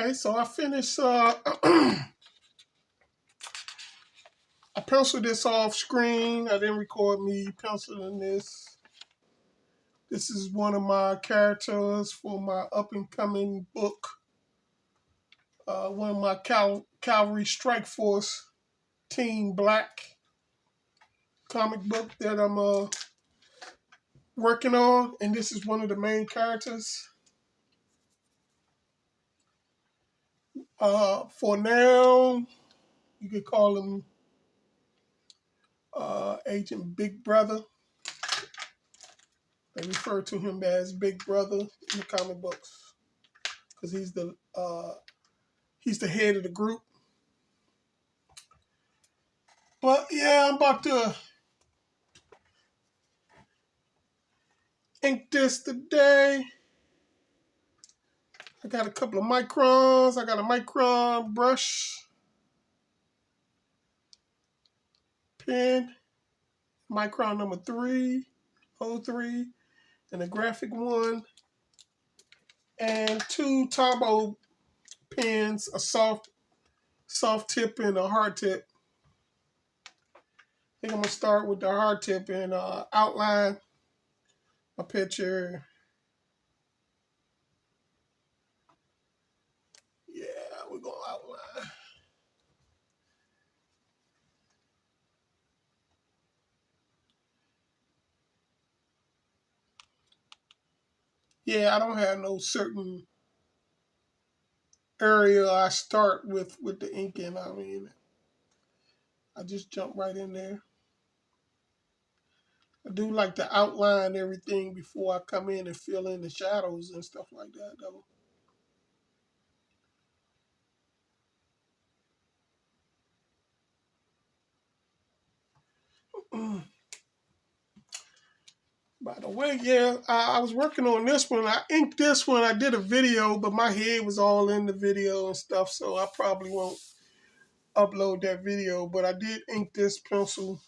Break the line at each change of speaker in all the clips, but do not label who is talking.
Okay, so I finished, I penciled this off screen. I didn't record me penciling this. This is one of my characters for my up-and-coming book. One of my Calvary Strike Force Teen Black comic book that I'm working on. And this is one of the main characters. For now, you could call him Agent Big Brother. They refer to him as Big Brother in the comic books because he's the head of the group. But yeah, I'm about to ink this today. I got a couple of microns. I got a micron brush pen, micron number 303, and a graphic one, and two Tombow pens, a soft tip and a hard tip. I think I'm gonna start with the hard tip and outline a picture. Yeah, we're gonna outline. Yeah, I don't have no certain area I start with the inking. I mean, I just jump right in there. I do like to outline everything before I come in and fill in the shadows and stuff like that, though. By the way, yeah, I was working on this one. I inked this one. I did a video, but my head was all in the video and stuff, so I probably won't upload that video. But I did ink this pencil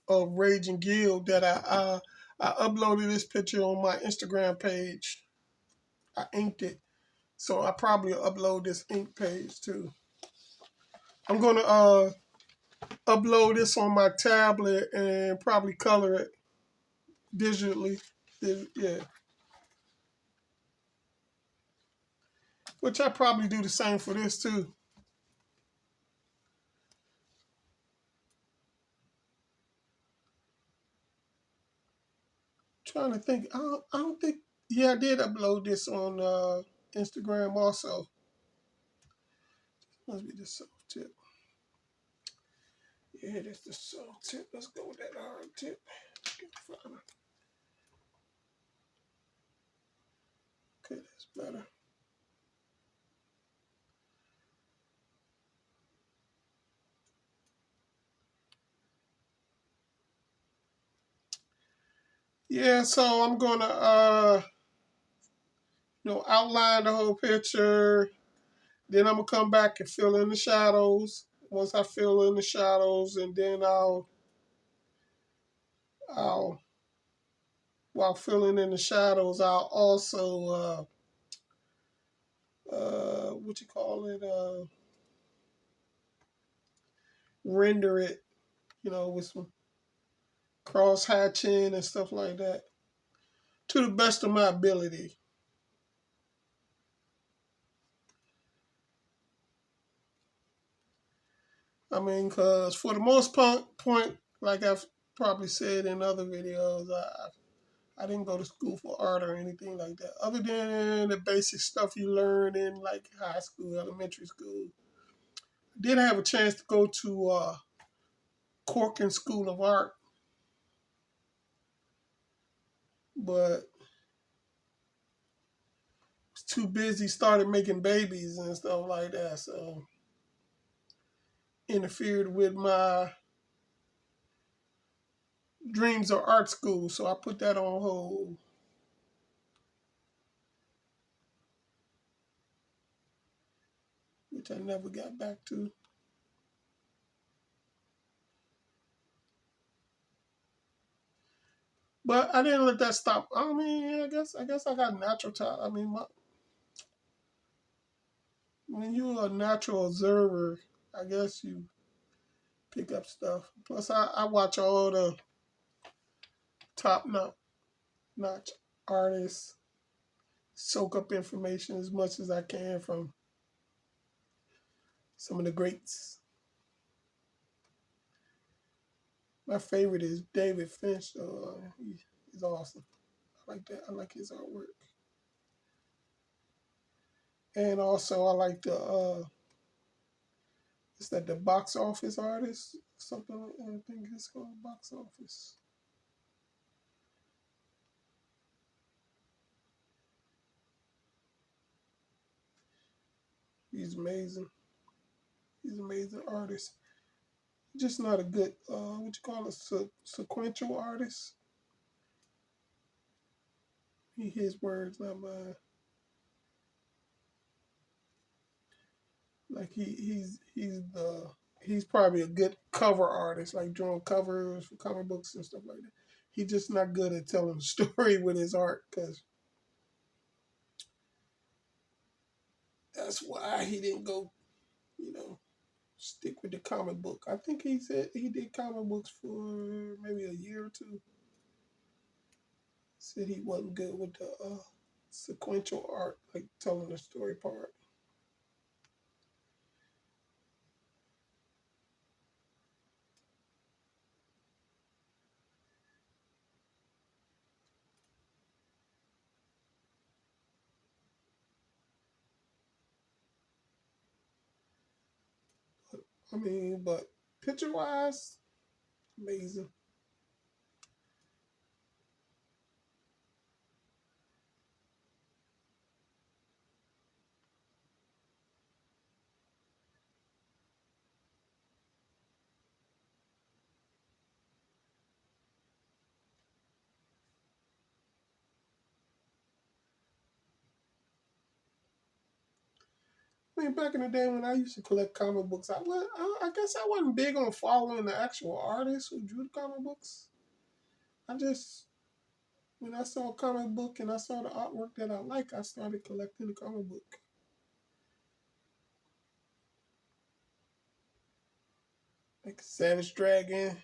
of Rage and Guild that I uploaded this picture on my Instagram page. I inked it, so I probably upload this ink page too. I'm gonna upload this on my tablet and probably color it digitally. Yeah, which I probably do the same for this too. Trying to think. I don't think. Yeah, I did upload this on Instagram also. Must be the soft tip. Yeah, that's the soft tip. Let's go with that hard tip. Okay, that's better. Yeah, so I'm gonna outline the whole picture. Then I'm gonna come back and fill in the shadows. Once I fill in the shadows, and then I'll while filling in the shadows, I'll also what you call it, render it, with some cross hatching and stuff like that to the best of my ability. I mean, because for the most point, like I've probably said in other videos, I didn't go to school for art or anything like that, other than the basic stuff you learn in like high school, elementary school. I did have a chance to go to Corcoran School of Art, but was too busy, started making babies and stuff like that, so interfered with my dreams of art school, so I put that on hold. Which I never got back to. But I didn't let that stop. I mean, I guess I got natural talent. I mean, when you're a natural observer, I guess you pick up stuff. Plus, I watch all the top notch artists, soak up information as much as I can from some of the greats. My favorite is David Finch. He's awesome. I like that. I like his artwork. And also, I like is that the box office artist? Something like that. I think it's called box office. He's amazing. He's an amazing artist. Just not a good, what you call a sequential artist. His words, not mine. Like he's probably a good cover artist, like drawing covers for comic books and stuff like that. He's just not good at telling a story with his art, because that's why he didn't go, you know, stick with the comic book. I think he said he did comic books for maybe a year or two. Said he wasn't good with the sequential art, like telling the story part. I mean, but picture wise, amazing. I mean, back in the day when I used to collect comic books, I guess I wasn't big on following the actual artists who drew the comic books. I just, when I saw a comic book and I saw the artwork that I like, I started collecting the comic book. Like Savage Dragon.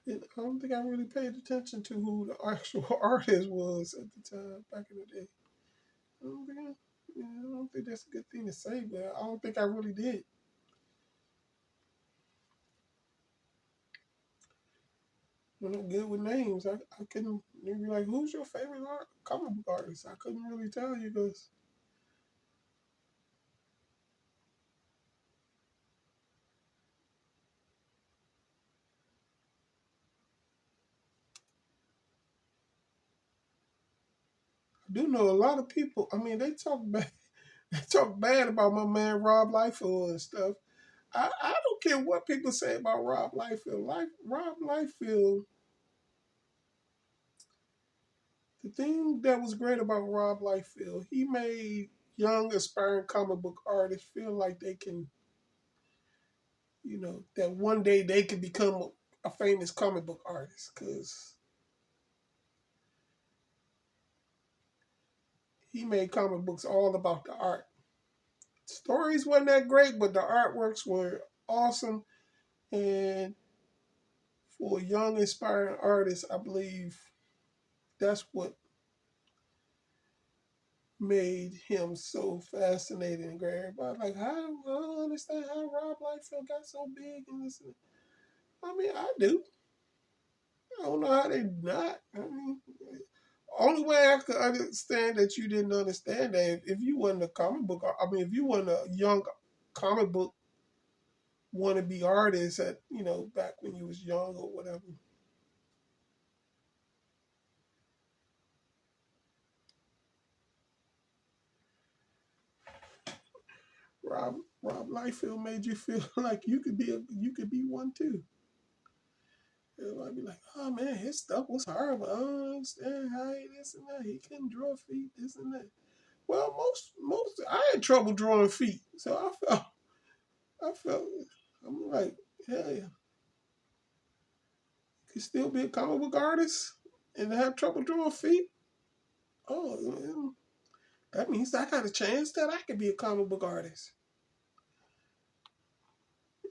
And I don't think I really paid attention to who the actual artist was at the time back in the day. I don't think I don't think that's a good thing to say, but I don't think I really did. I'm not good with names. I couldn't. You'd be like, "Who's your favorite comic book artist?" I couldn't really tell you because I do know a lot of people. I mean, they talk bad. They talk bad about my man Rob Liefeld and stuff. I don't care what people say about Rob Liefeld. Rob Liefeld. The thing that was great about Rob Liefeld, he made young aspiring comic book artists feel like they can, that one day they could become a famous comic book artist, because he made comic books all about the art. Stories wasn't that great, but the artworks were awesome. And for a young, inspiring artist, I believe that's what made him so fascinating and great. Everybody like, how I don't understand how Rob Liefeld got so big and this. I mean, I do. I don't know how they not. I mean, only way I could understand that you didn't understand that if you wasn't a comic book. I mean, if you wasn't a young comic book wannabe artist at back when you was young or whatever. Rob Liefeld made you feel like you could be one too. Everybody be like, oh man, his stuff was horrible. I don't understand how he this and that. He couldn't draw feet, this and that. Well, most I had trouble drawing feet, so I felt I'm like, hell yeah, could still be a comic book artist and have trouble drawing feet. Oh, that means I got a chance that I could be a comic book artist.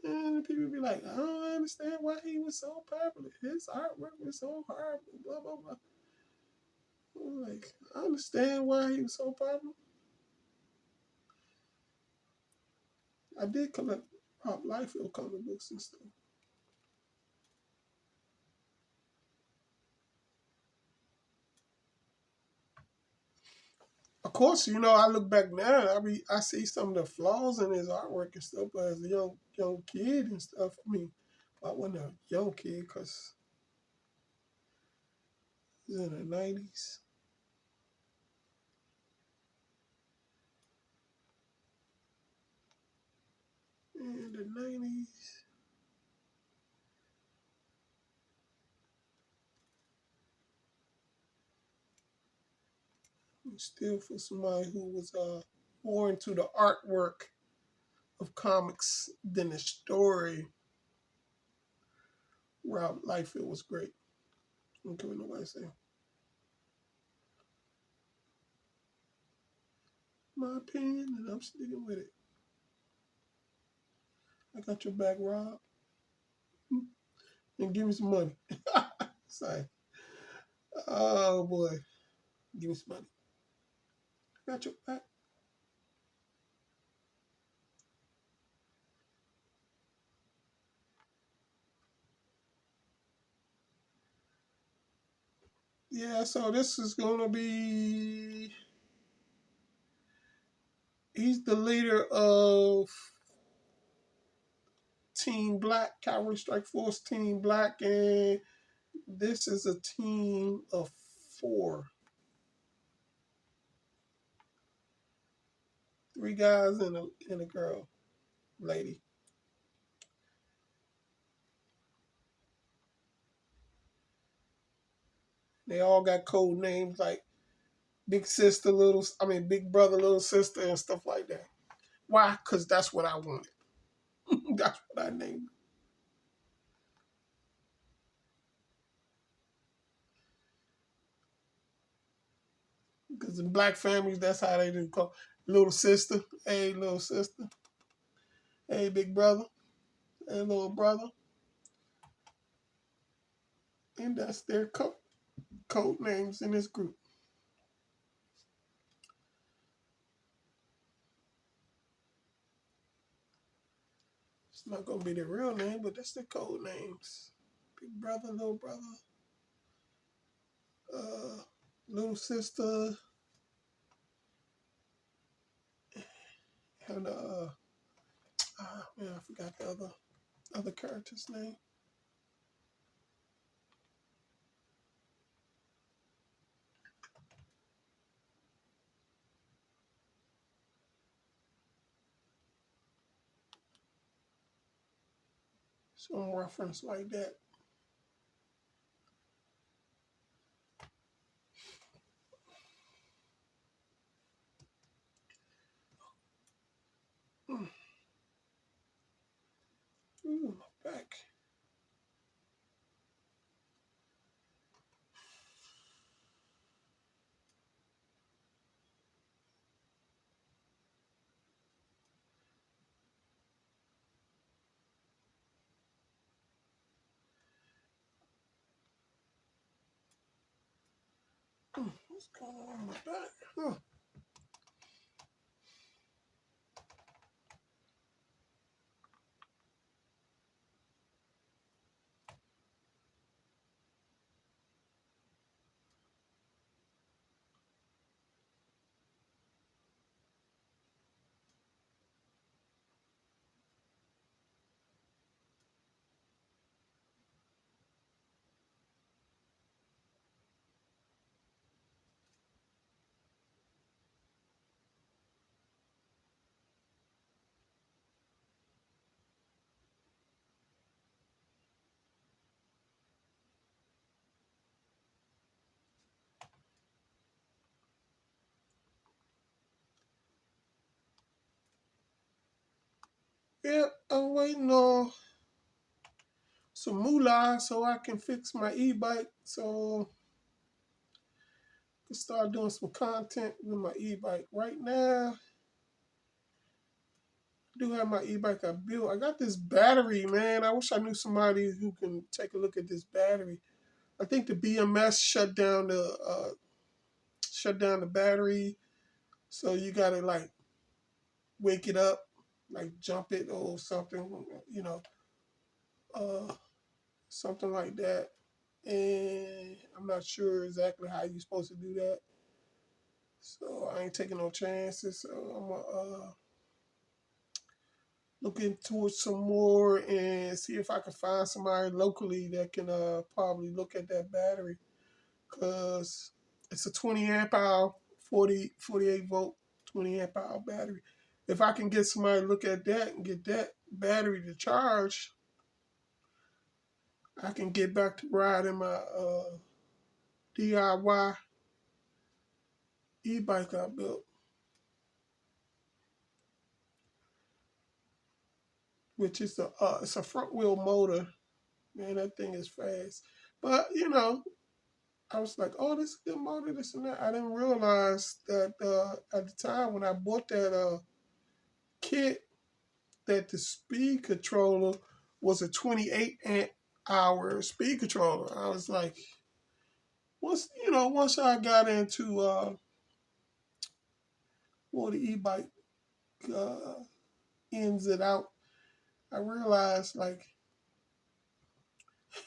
And people be like, I don't understand why he was so popular. His artwork was so horrible, blah, blah, blah. I'm like, I understand why he was so popular. I did collect Pop Liefeld comic books and stuff. Of course, I look back now, I see some of the flaws in his artwork and stuff, but as a young kid and stuff, I mean, I wasn't a young kid because it was in the 90s. In the 90s, still for somebody who was more into the artwork of comics than the story, Rob Liefeld was great. I don't care what nobody say. My opinion, and I'm sticking with it. I got your back, Rob. And give me some money. Sorry. Oh boy. Give me some money. I got your back. Yeah, so this is gonna be he's the leader of Team Black, Calvary Strike Force Team Black, and this is a team of four. Three guys and a girl, lady. They all got code names like Big Sister, Big Brother, Little Sister, and stuff like that. Why? Because that's what I wanted. That's what I named. Because in black families, that's how they do call little sister. Hey, little sister. Hey, big brother. Hey, little brother. And that's their code names in this group. It's not going to be their real name, but that's their code names. Big brother, uh, little sister, and man, I forgot the other character's name. Some reference like that. Mm. Ooh, my back. What's going on with my back? Huh. Yeah, I'm waiting on some moolah so I can fix my e-bike. So can start doing some content with my e-bike. Right now, I do have my e-bike I built. I got this battery, man. I wish I knew somebody who can take a look at this battery. I think the BMS shut down the battery, so you gotta like wake it up, like jump it or something, you know, uh, something like that. And I'm not sure exactly how you're supposed to do that. So I ain't taking no chances. So I'm gonna look into it some more and see if I can find somebody locally that can probably look at that battery, because it's a 20 amp hour, 48 volt, 20 amp hour battery. If I can get somebody to look at that and get that battery to charge, I can get back to riding my DIY e-bike I built, which is it's a front wheel motor. Man, that thing is fast. But you know, I was like, oh, this is a good motor, this and that. I didn't realize that at the time when I bought that kit, that the speed controller was a 28 amp hour speed controller. I was like, once I got into more the e-bike uh, ins and out, I realized like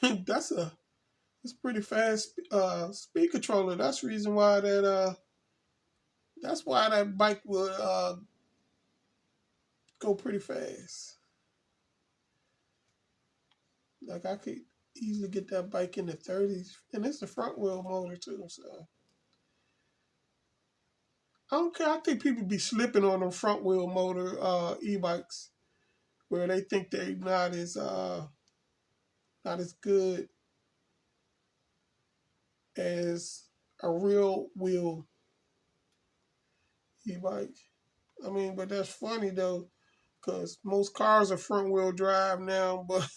that's a it's pretty fast speed controller. That's the reason why that's why that bike would go pretty fast. Like I could easily get that bike in the 30s, and it's a front wheel motor too. So I don't care. I think people be slipping on them front wheel motor e-bikes where they think they're not as good as a real wheel e-bike. I mean, but that's funny though, because most cars are front wheel drive now, but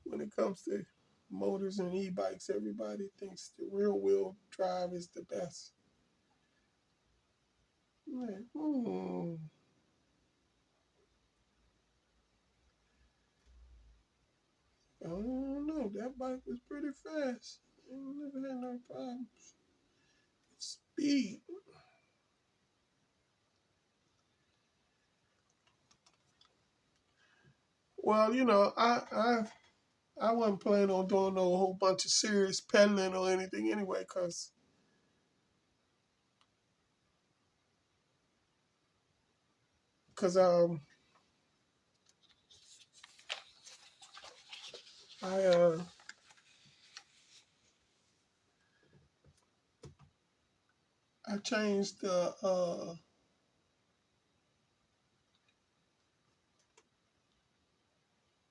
when it comes to motors and e-bikes, everybody thinks the rear wheel drive is the best. Man, I don't know. That bike was pretty fast. I never had no problem. Speed. Well, I wasn't planning on doing no whole bunch of serious pedaling or anything anyway, cause I I changed the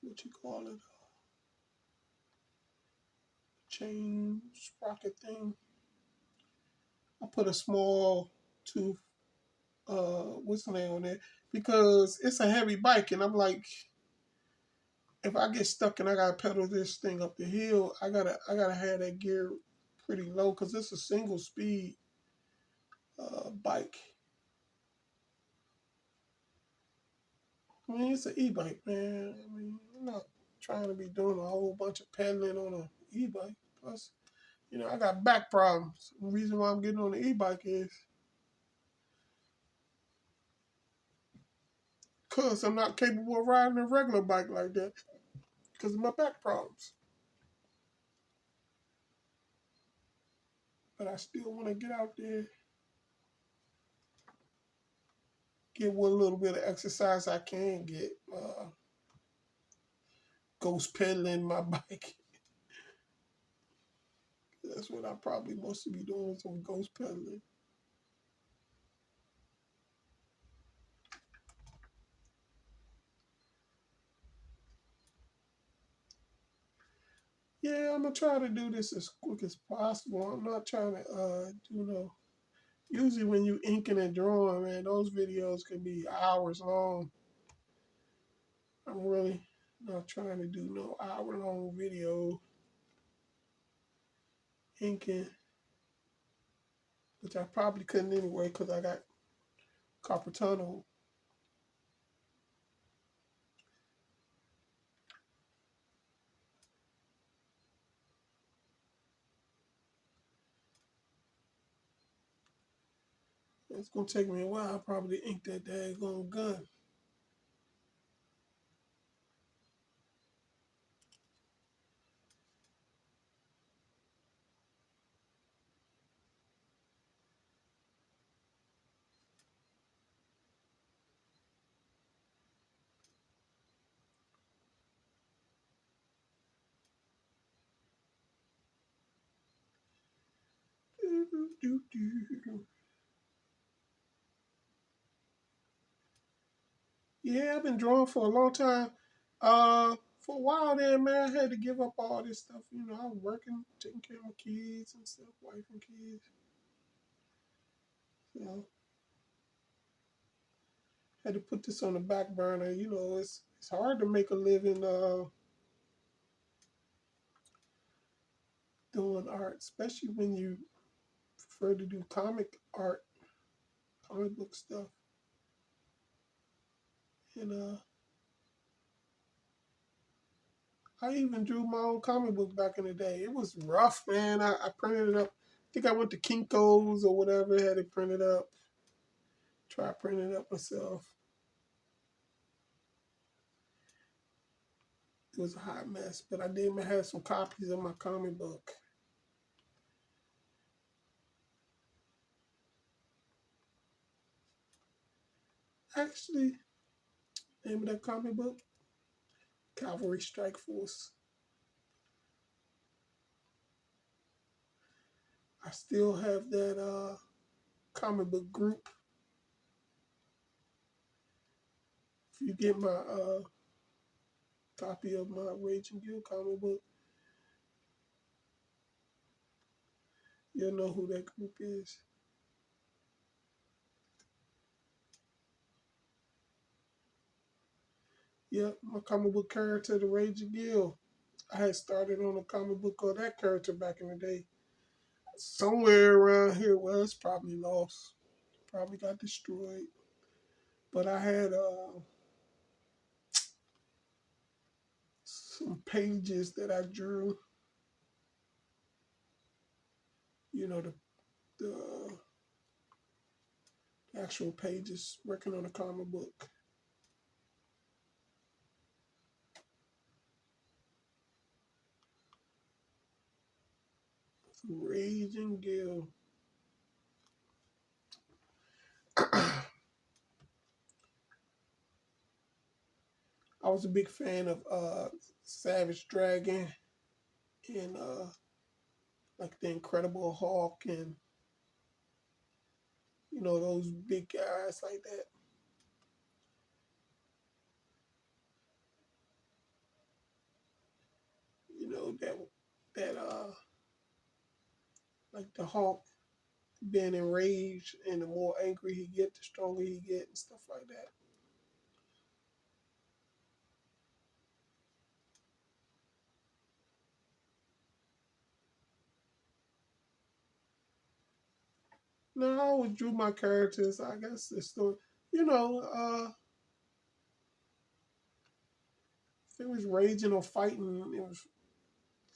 what you call it, chain sprocket thing. I put a small tooth what's the name on it, because it's a heavy bike, and I'm like, if I get stuck and I gotta pedal this thing up the hill, I gotta have that gear pretty low because it's a single speed bike. I mean, it's an e-bike, man. I mean, I'm not trying to be doing a whole bunch of pedaling on an e-bike. Plus, I got back problems. The reason why I'm getting on the e-bike is because I'm not capable of riding a regular bike like that because of my back problems. But I still want to get out there, get what little bit of exercise I can get. Ghost pedaling my bike. That's what I probably mostly be doing, some ghost pedaling. Yeah, I'm gonna try to do this as quick as possible. I'm not trying to usually when you inking and drawing, man, those videos can be hours long. I'm really not trying to do no hour long video inking. which I probably couldn't anyway because I got carpal tunnel. It's gonna take me a while. I probably ink that daggone gun. Yeah, I've been drawing for a long time. For a while there, man, I had to give up all this stuff. You know, I was working, taking care of my kids and stuff, wife and kids. You know, had to put this on the back burner. You know, it's hard to make a living doing art, especially when you prefer to do comic art, comic book stuff. And I even drew my own comic book back in the day. It was rough, man. I printed it up. I think I went to Kinko's or whatever, had it printed up. Try printing it up myself. It was a hot mess, but I did have some copies of my comic book. Actually, name of that comic book, Calvary Strike Force. I still have that comic book group. If you get my copy of my Rage and Gill comic book, you'll know who that group is. Yep, my comic book character, the Rage and Gill. I had started on a comic book of that character back in the day. Somewhere around here, well, it's probably lost, probably got destroyed. But I had some pages that I drew. You know, the actual pages working on a comic book. Rage and Gill. I was a big fan of Savage Dragon and like the Incredible Hulk and you know those big guys like that. You know that like the Hulk being enraged and the more angry he get, the stronger he get and stuff like that. No, I always drew my characters. I guess it's still, you know, if it was raging or fighting, it was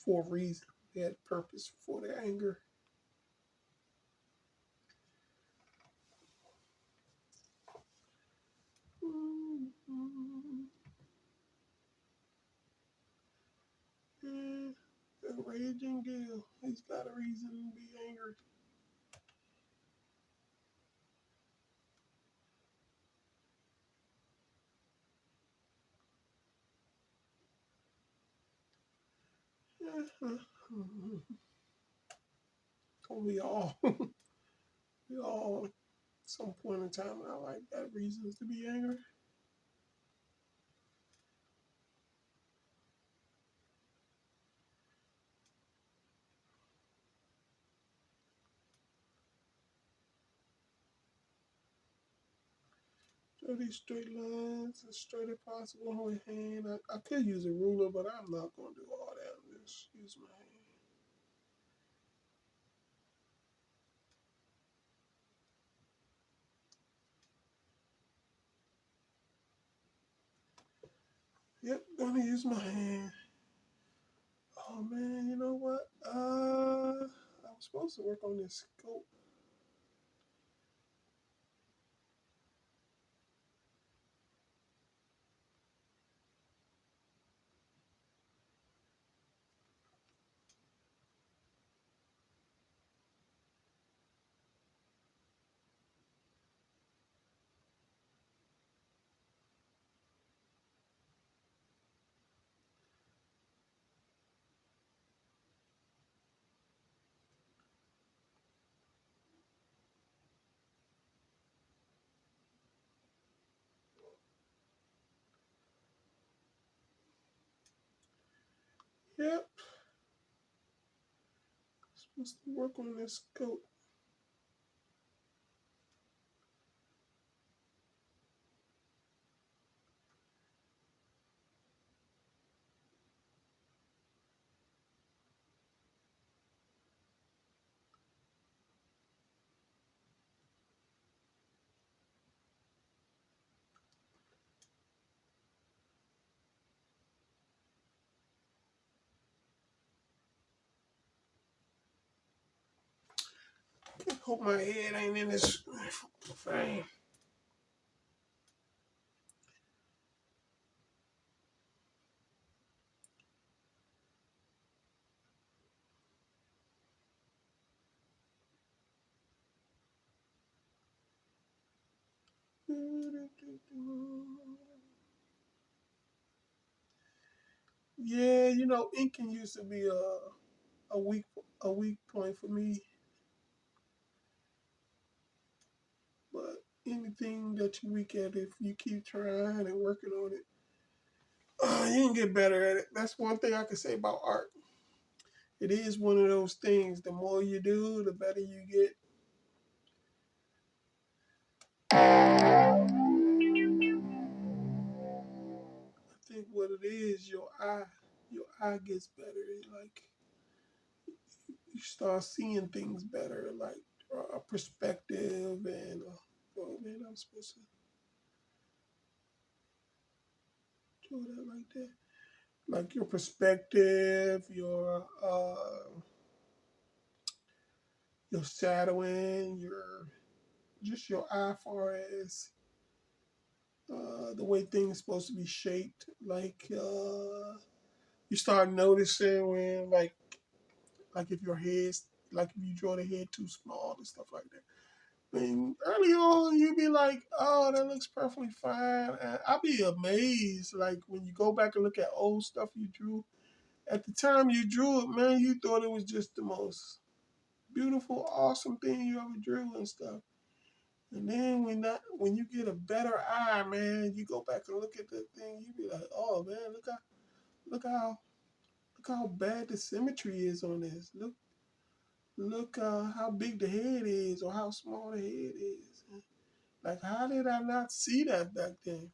for a reason. They had purpose for their anger. Mm-hmm. Yeah, the raging Gale. He's got a reason to be angry. Yeah. We all, we all, at some point in time in our life, got reasons to be angry. Draw these straight lines as straight as possible with hand. I could use a ruler, but I'm not going to do all that. I'm just use my hand. Yep, gonna use my hand. Oh man, you know what? I was supposed to work on this scope. Yep, supposed to work on this scope. Hope my head ain't in this frame. Yeah, you know, inking used to be a weak a weak point for me, but anything that you weak at, if you keep trying and working on it, you can get better at it. That's one thing I can say about art. It is one of those things. The more you do, the better you get. I think what it is, your eye gets better. Like you start seeing things better, like perspective and. Oh man, I'm supposed to do that like that. Like your perspective, your shadowing, your just your eye far as the way things supposed to be shaped. Like you start noticing when like if your head's like if you draw the head too small and stuff like that. I mean, early on you'd be like, "Oh, that looks perfectly fine." And I'd be amazed, like when you go back and look at old stuff you drew. At the time you drew it, man, you thought it was just the most beautiful, awesome thing you ever drew and stuff. And then when you get a better eye, man, you go back and look at the thing, you be like, oh man, look how look how bad the symmetry is on this. Look how big the head is or how small the head is. Like how did I not see that back then?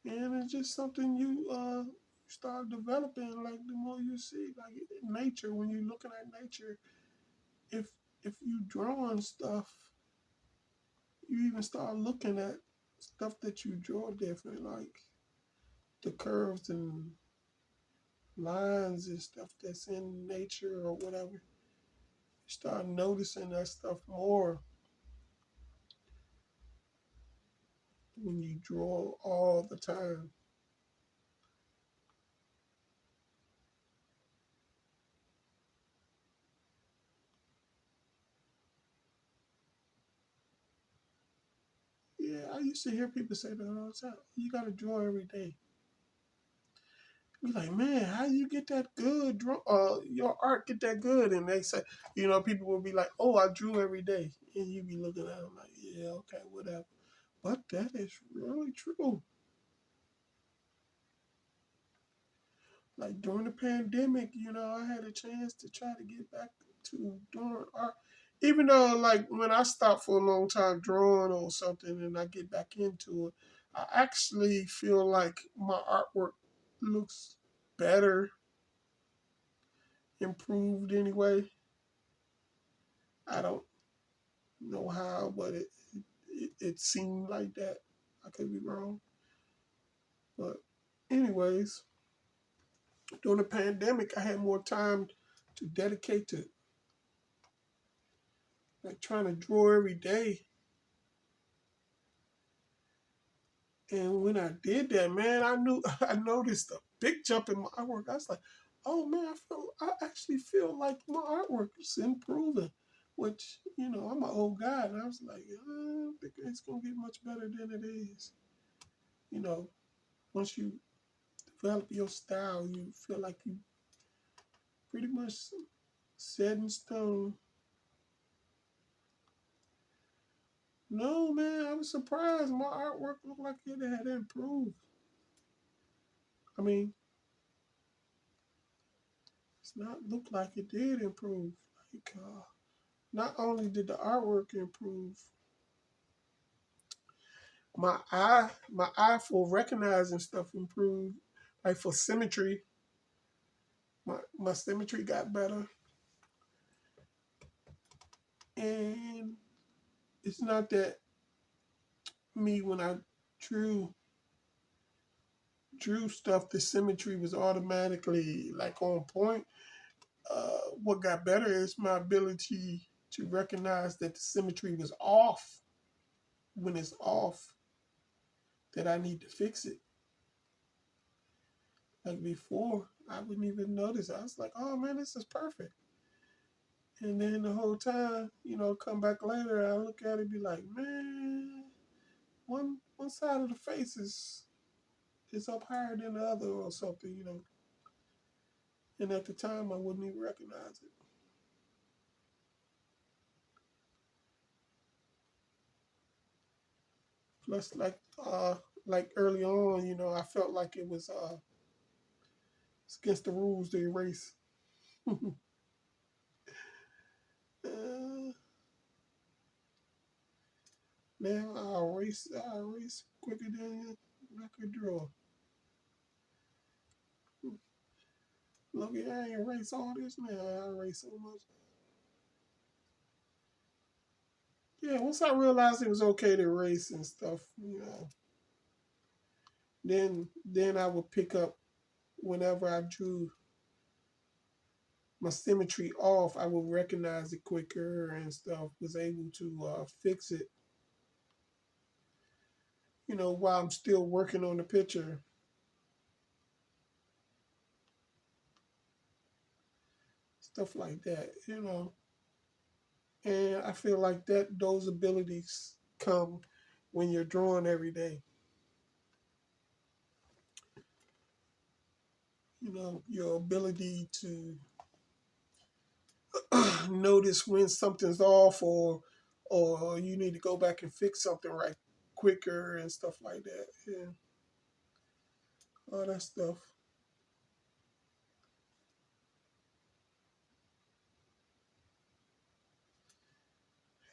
And it's just something you start developing like the more you see. Like nature, when you're looking at nature, if if you drawing stuff, you even start looking at stuff that you draw different, like the curves and lines and stuff that's in nature or whatever. You start noticing that stuff more when you draw all the time. Yeah, I used to hear people say that all the time. You got to draw every day. Be like, man, how you get that good? Your art get that good? And they say, people will be like, oh, I drew every day, and you be looking at them like, yeah, okay, whatever. But that is really true. Like during the pandemic, I had a chance to try to get back to doing art. Even though, like, when I stopped for a long time drawing or something and I get back into it, I actually feel like my artwork looks better, improved anyway. I don't know how, but it it seemed like that. I could be wrong. But anyways, during the pandemic, I had more time to dedicate to like trying to draw every day. And when I did that, man, I noticed a big jump in my artwork. I was like, oh man, I actually feel like my artwork is improving. Which, I'm an old guy, and I was like, I don't think it's gonna get much better than it is. You know, once you develop your style, you feel like you pretty much set in stone. No, man, I was surprised. My artwork looked like it had improved. I mean, it's not look like it did improve. Like, not only did the artwork improve, my eye for recognizing stuff improved. Like for symmetry, my symmetry got better. And it's not that me when I drew stuff, the symmetry was automatically like on point. What got better is my ability to recognize that the symmetry was off. When it's off, that I need to fix it. Like before, I wouldn't even notice. I was like, oh man, this is perfect. And then the whole time, come back later, I look at it and be like, man, one side of the face is up higher than the other or something. And at the time, I wouldn't even recognize it. Plus, like early on, I felt like it was it's against the rules to erase. uh, Now I erase quicker than I could draw. Look, I erase all this now. I erase so much. Yeah, once I realized it was okay to erase and stuff, then I would pick up whenever I drew my symmetry off, I would recognize it quicker and stuff. Was able to fix it, while I'm still working on the picture. Stuff like that. And I feel like those abilities come when you're drawing every day. Your ability to notice when something's off or you need to go back and fix something right quicker and stuff like that. Yeah. All that stuff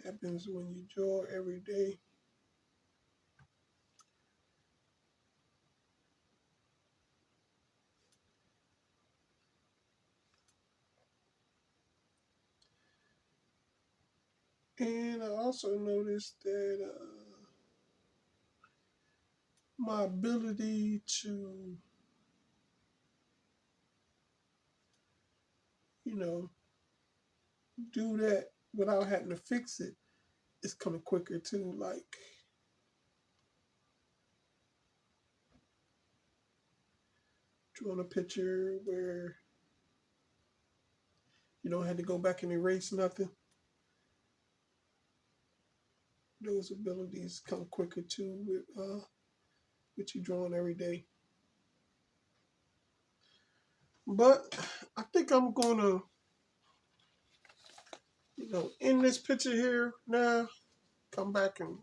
happens when you draw every day. And I also noticed that my ability to, you know, do that without having to fix it is coming quicker too. Like drawing a picture where you don't have to go back and erase nothing. Those abilities come quicker too with you drawing every day. But I think I'm gonna, end this picture here now. Come back and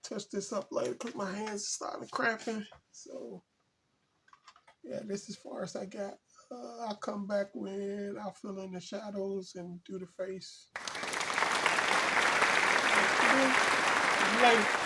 touch this up later because my hands are starting to cramping. So yeah, this is as far as I got. I'll come back when I'll fill in the shadows and do the face. Later.